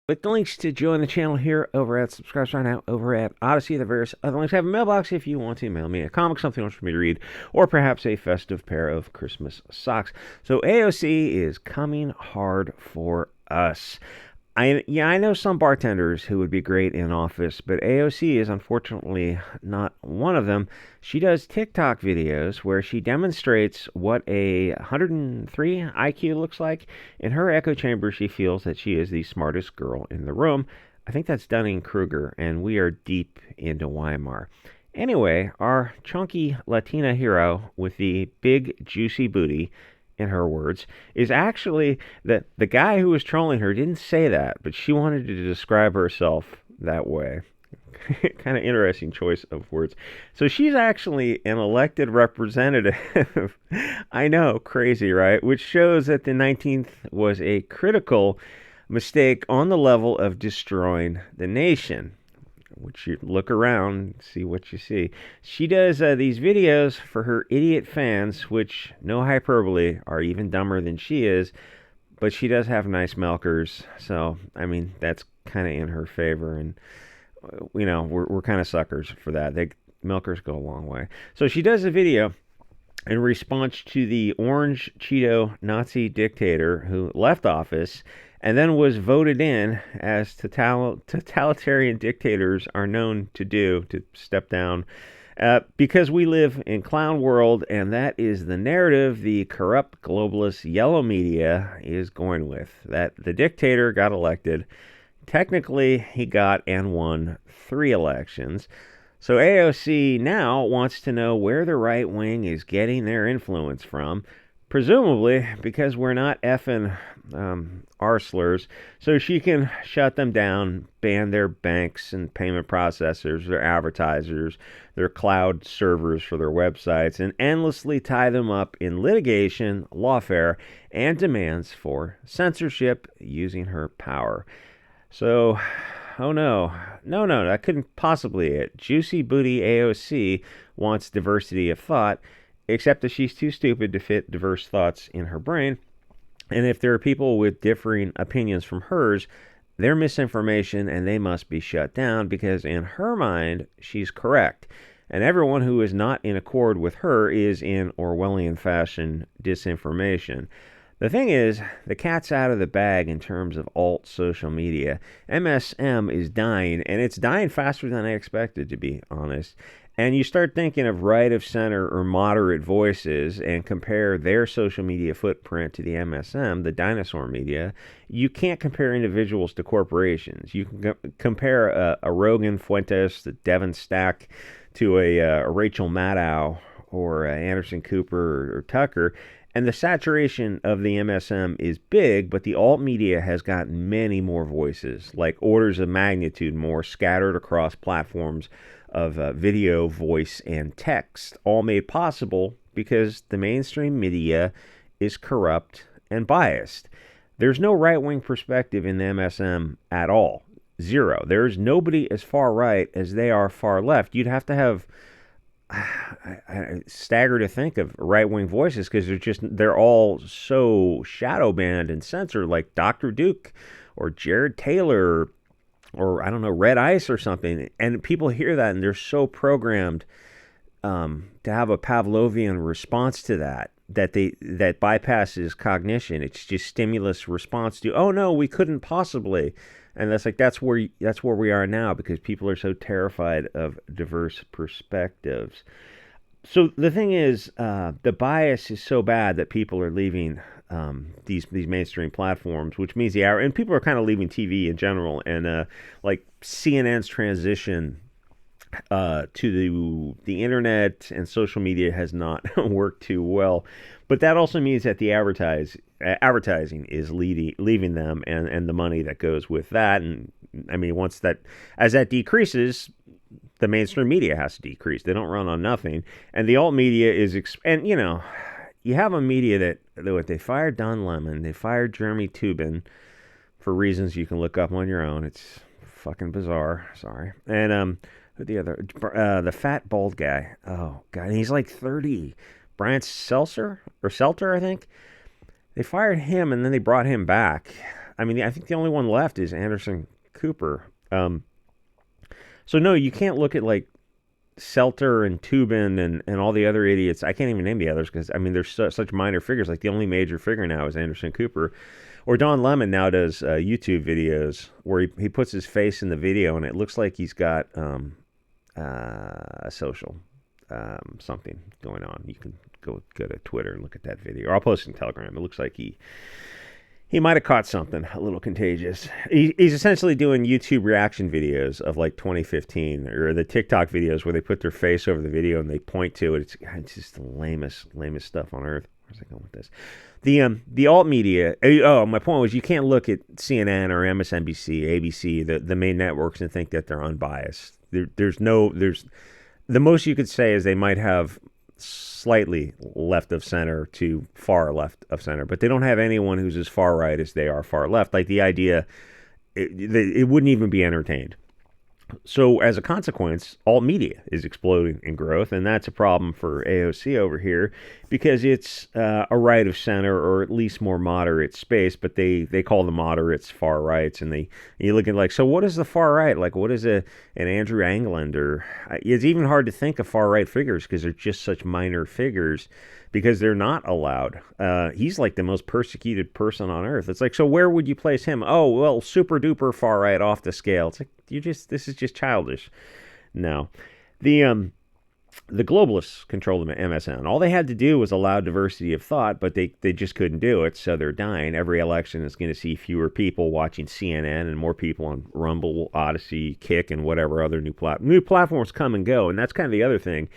With the links to join the channel here over at SubStars right now, over at Odyssey, the various other links. I have a mailbox if you want to mail me a comic, something you want for me to read, or perhaps a festive pair of Christmas socks. So AOC is coming hard for us. I know some bartenders who would be great in office, but AOC is unfortunately not one of them. She does TikTok videos where she demonstrates what a 103 IQ looks like. In her echo chamber, she feels that she is the smartest girl in the room. I think that's Dunning-Kruger, and we are deep into Weimar. Anyway, our chunky Latina hero with the big juicy booty, in her words, is actually the guy who was trolling her didn't say that, but she wanted to describe herself that way. Kind of interesting choice of words. So she's actually an elected representative. I know, crazy, right? Which shows that the 19th was a critical mistake on the level of destroying the nation. Which you look around, see what you see. She does these videos for her idiot fans, which, no hyperbole, are even dumber than she is. But she does have nice milkers, so I mean that's kind of in her favor, and we're kind of suckers for that. Milkers go a long way. So she does a video in response to the orange Cheeto Nazi dictator who left office and then was voted in, as totalitarian dictators are known to do, to step down, because we live in clown world, and that is the narrative the corrupt globalist yellow media is going with. That the dictator got elected. Technically, he got and won 3 elections. So AOC now wants to know where the right wing is getting their influence from. Presumably because we're not effing arslers, so she can shut them down, ban their banks and payment processors, their advertisers, their cloud servers for their websites, and endlessly tie them up in litigation, lawfare, and demands for censorship using her power. So, oh no, that couldn't possibly be it. Juicy Booty AOC wants diversity of thought, except that she's too stupid to fit diverse thoughts in her brain. And if there are people with differing opinions from hers, they're misinformation and they must be shut down because in her mind, she's correct. And everyone who is not in accord with her is, in Orwellian fashion, disinformation. The thing is, the cat's out of the bag in terms of alt social media. MSM is dying, and it's dying faster than I expected, to be honest. And you start thinking of right of center or moderate voices and compare their social media footprint to the MSM, the dinosaur media. You can't compare individuals to corporations. You can compare a Rogan Fuentes, the Devin Stack, to a Rachel Maddow or Anderson Cooper or Tucker. And the saturation of the MSM is big, but the alt media has got many more voices, like orders of magnitude more, scattered across platforms of video, voice, and text, all made possible because the mainstream media is corrupt and biased. There's no right-wing perspective in the MSM at all. Zero. There's nobody as far right as they are far left. You'd have to have I stagger to think of right-wing voices because they're all so shadow banned and censored, like Dr. Duke or Jared Taylor or I don't know, Red Ice or something. And people hear that and they're so programmed to have a Pavlovian response to that that bypasses cognition. It's just stimulus response to, oh no, we couldn't possibly. And that's where we are now because people are so terrified of diverse perspectives. So the thing is, the bias is so bad that people are leaving these mainstream platforms, which means and people are kind of leaving TV in general, and like CNN's transition to the internet and social media has not worked too well. But that also means that the advertising is leaving them, and the money that goes with that. And I mean, as that decreases, the mainstream media has to decrease. They don't run on nothing, and the alt media is and you have a media that they fired Don Lemon, they fired Jeremy Tubin for reasons you can look up on your own. It's fucking bizarre. Sorry. And the other, the fat bald guy. Oh god, he's like 30. Brian Seltzer, I think. They fired him and then they brought him back I mean, I think the only one left is Anderson Cooper. So no, you can't look at like Selter and Tubin and all the other idiots. I can't even name the others because I mean, there's such minor figures. Like the only major figure now is Anderson Cooper, or Don Lemon now does YouTube videos where he puts his face in the video and it looks like he's got a social something going on. You can go to Twitter and look at that video, or I'll post it in Telegram. It looks like he might have caught something a little contagious. He's essentially doing YouTube reaction videos of like 2015, or the TikTok videos where they put their face over the video and they point to it. It's just the lamest stuff on earth. Where's I going with this? The alt media. Oh, my point was you can't look at CNN or MSNBC, ABC, the main networks, and think that they're unbiased. There's the most you could say is they might have slightly left of center to far left of center, but they don't have anyone who's as far right as they are far left. Like the idea, it wouldn't even be entertained. So as a consequence, alt media is exploding in growth, and that's a problem for AOC over here because it's a right of center, or at least more moderate space, but they call the moderates far rights, and you look at like, so what is the far right? Like what is an Andrew Anglin? Or it's even hard to think of far right figures because they're just such minor figures because they're not allowed. He's like the most persecuted person on earth. It's like, so where would you place him? Oh, well, super duper far right, off the scale. It's like, this is just childish. No. The globalists control the MSN. All they had to do was allow diversity of thought, but they just couldn't do it, so they're dying. Every election is going to see fewer people watching CNN and more people on Rumble, Odyssey, Kick, and whatever other new platforms come and go. And that's kind of the other thing,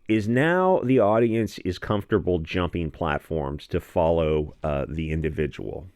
is now the audience is comfortable jumping platforms to follow the individual.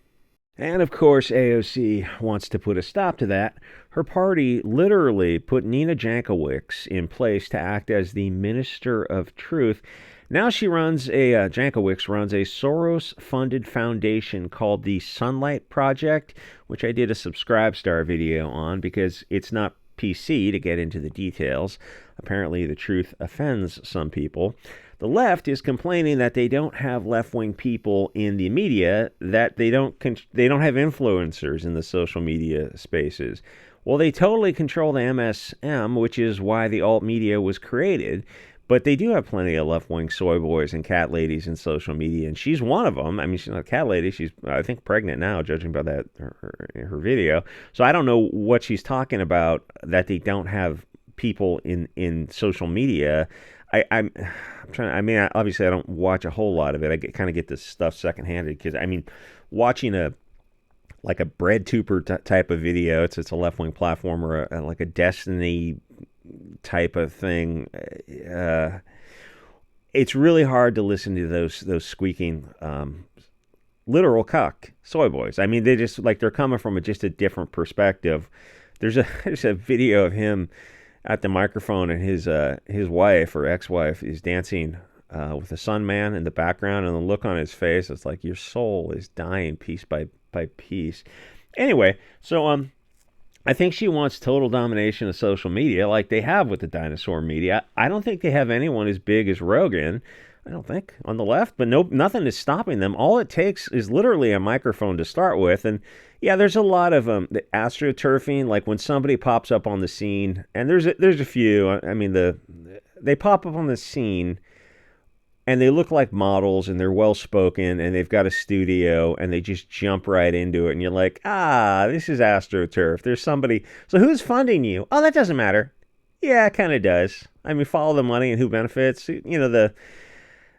And of course, AOC wants to put a stop to that. Her party literally put Nina Jankowicz in place to act as the Minister of Truth. Now Jankowicz runs a Soros-funded foundation called the Sunlight Project, which I did a SubScribestar video on because it's not PC to get into the details. Apparently, the truth offends some people. The left is complaining that they don't have left-wing people in the media, that they don't have influencers in the social media spaces. Well, they totally control the MSM, which is why the alt media was created. But they do have plenty of left-wing soy boys and cat ladies in social media, and she's one of them. I mean, she's not a cat lady. She's, I think, pregnant now, judging by that her video. So I don't know what she's talking about that they don't have people in social media. I'm trying. I mean, obviously, I don't watch a whole lot of it. I kind of get this stuff secondhanded because I mean, watching a breadtuber type of video. It's a left wing platform, or like a Destiny type of thing. It's really hard to listen to those squeaking literal cuck soy boys. I mean, they're coming from just a different perspective. There's a video of him at the microphone, and his wife or ex-wife is dancing with a sun man in the background, and the look on his face, it's like your soul is dying piece by piece. Anyway, so I think she wants total domination of social media like they have with the dinosaur media. I don't think they have anyone as big as Rogan, I don't think, on the left, but nothing is stopping them. All it takes is literally a microphone to start with. And yeah, there's a lot of the astroturfing, like when somebody pops up on the scene, and there's a few. I mean, they pop up on the scene and they look like models, and they're well-spoken, and they've got a studio, and they just jump right into it, and you're like, this is AstroTurf. There's somebody. So who's funding you? Oh, that doesn't matter. Yeah, it kind of does. I mean, follow the money and who benefits. You know,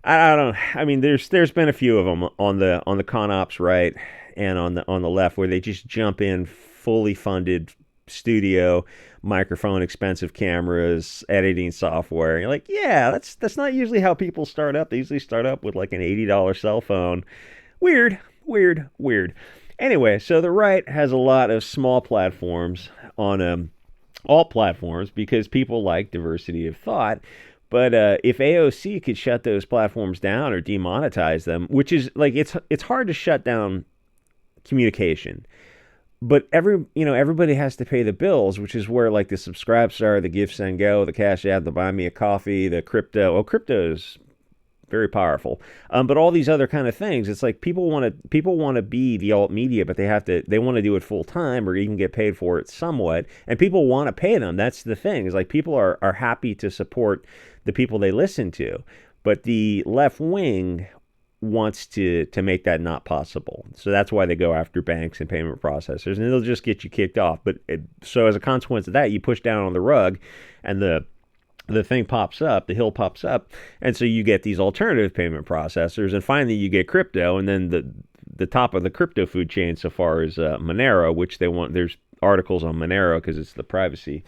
I don't. I mean, there's been a few of them on the con ops right and on the left where they just jump in, fully funded studio, microphone, expensive cameras, editing software. And you're like, yeah, that's not usually how people start up. They usually start up with like an $80 cell phone. Weird. Anyway, so the right has a lot of small platforms on all platforms because people like diversity of thought. But if AOC could shut those platforms down or demonetize them, which is like it's hard to shut down communication. But everybody has to pay the bills, which is where like the SubScribestar, the Give, Send, Go, the Cashapp, the Buy Me a Coffee, the crypto. Well, crypto's very powerful. But all these other kind of things, it's like people want to be the alt media, but they want to do it full time or even get paid for it somewhat, and people want to pay them. That's the thing. Is like people are happy to support the people they listen to, but the left wing wants to make that not possible. So that's why they go after banks and payment processors, and they'll just get you kicked off. But so as a consequence of that, you push down on the rug, and the thing pops up, the hill pops up, and so you get these alternative payment processors, and finally you get crypto, and then the top of the crypto food chain so far is Monero, which they want. There's articles on Monero because it's the privacy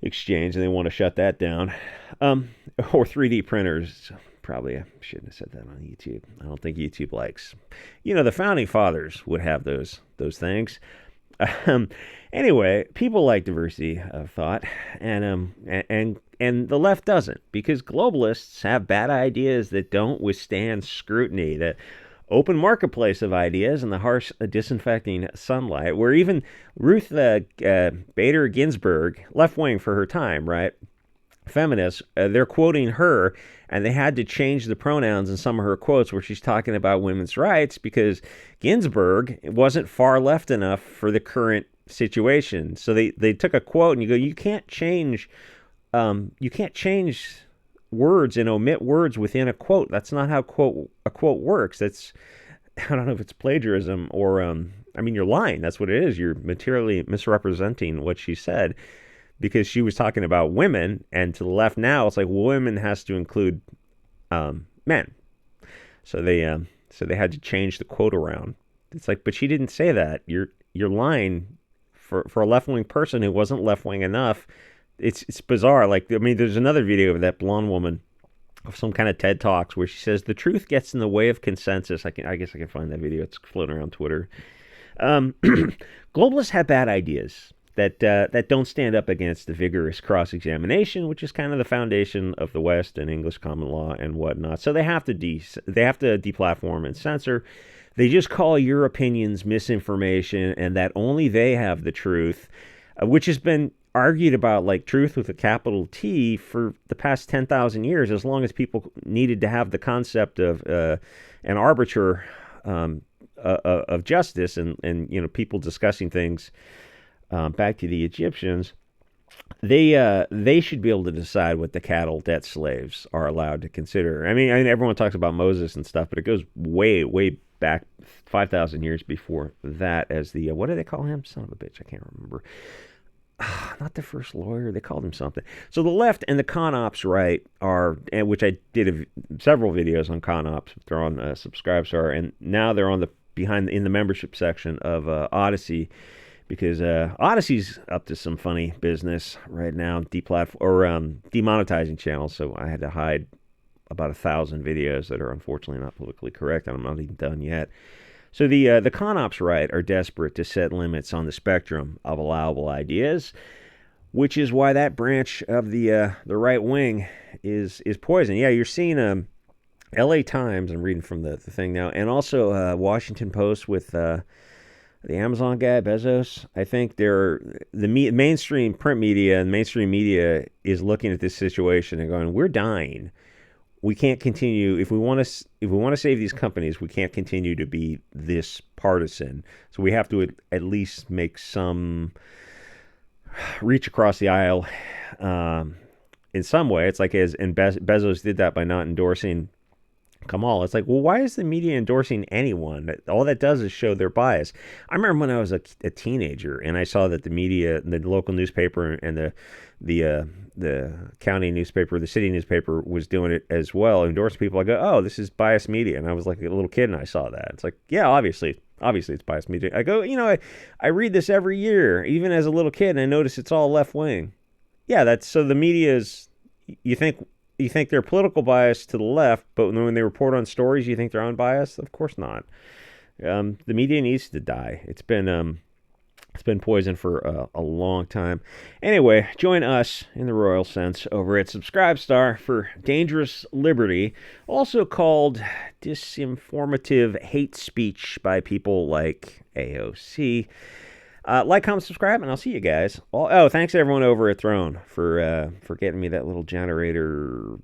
exchange, and they want to shut that down. Or 3D printers. Probably I shouldn't have said that on YouTube. I don't think YouTube likes. The founding fathers would have those things. Anyway, people like diversity of thought, and the left doesn't, because globalists have bad ideas that don't withstand scrutiny. The open marketplace of ideas and the harsh, disinfecting sunlight, where even Ruth Bader Ginsburg, left wing for her time, right? Feminists, they're quoting her, and they had to change the pronouns in some of her quotes where she's talking about women's rights, because Ginsburg wasn't far left enough for the current situation. So they took a quote, and you go, you can't change words and omit words within a quote. That's not how a quote works. That's, I don't know if it's plagiarism or you're lying. That's what it is. You're materially misrepresenting what she said, because she was talking about women, and to the left now, it's like women has to include men. So they had to change the quote around. It's like, but she didn't say that. You're lying for a left-wing person who wasn't left-wing enough. It's bizarre. Like, there's another video of that blonde woman of some kind of TED Talks where she says the truth gets in the way of consensus. I guess I can find that video. It's floating around Twitter. Globalists have bad ideas that don't stand up against the vigorous cross-examination, which is kind of the foundation of the West and English common law and whatnot. So they have to deplatform and censor. They just call your opinions misinformation, and that only they have the truth, which has been argued about, like truth with a capital T, for the past 10,000 years, as long as people needed to have the concept of an arbiter of justice, and people discussing things. Back to the Egyptians, they should be able to decide what the cattle debt slaves are allowed to consider. I mean, everyone talks about Moses and stuff, but it goes way, way back 5,000 years before that as the, what do they call him? Son of a bitch, I can't remember. Not the first lawyer, they called him something. So the left and the con ops right are, which I did several videos on con ops, they're on SubScribestar, and now they're on in the membership section of Odyssey, because Odyssey's up to some funny business right now, demonetizing channels. So I had to hide about 1,000 videos that are unfortunately not politically correct. I'm not even done yet. So the con ops right are desperate to set limits on the spectrum of allowable ideas, which is why that branch of the right wing is poison. Yeah, you're seeing L.A. Times. I'm reading from the thing now, and also Washington Post with the Amazon guy, Bezos. I think mainstream print media and mainstream media is looking at this situation and going, "We're dying. We can't continue. If we want to save these companies, we can't continue to be this partisan. So we have to at least make some reach across the aisle in some way." It's like Bezos did that by not endorsing Kamal. It's like, well, why is the media endorsing anyone? All that does is show their bias. I remember when I was a teenager and I saw that the media, the local newspaper and the county newspaper, the city newspaper was doing it as well, endorsing people. I go, oh, this is biased media. And I was like a little kid and I saw that. It's like, yeah, obviously it's biased media. I go, I read this every year, even as a little kid, and I notice it's all left wing. Yeah, so the media is, you think they're political bias to the left, but when they report on stories, you think they're unbiased? Of course not. The media needs to die. It's been poisoned for a long time. Anyway, join us in the royal sense over at SubScribestar for Dangerous Liberty, also called disinformative hate speech by people like AOC. Like, comment, subscribe, and I'll see you guys. Oh, thanks everyone over at Throne for getting me that little generator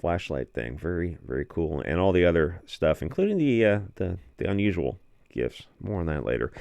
flashlight thing. Very, very cool, and all the other stuff, including the unusual gifts. More on that later.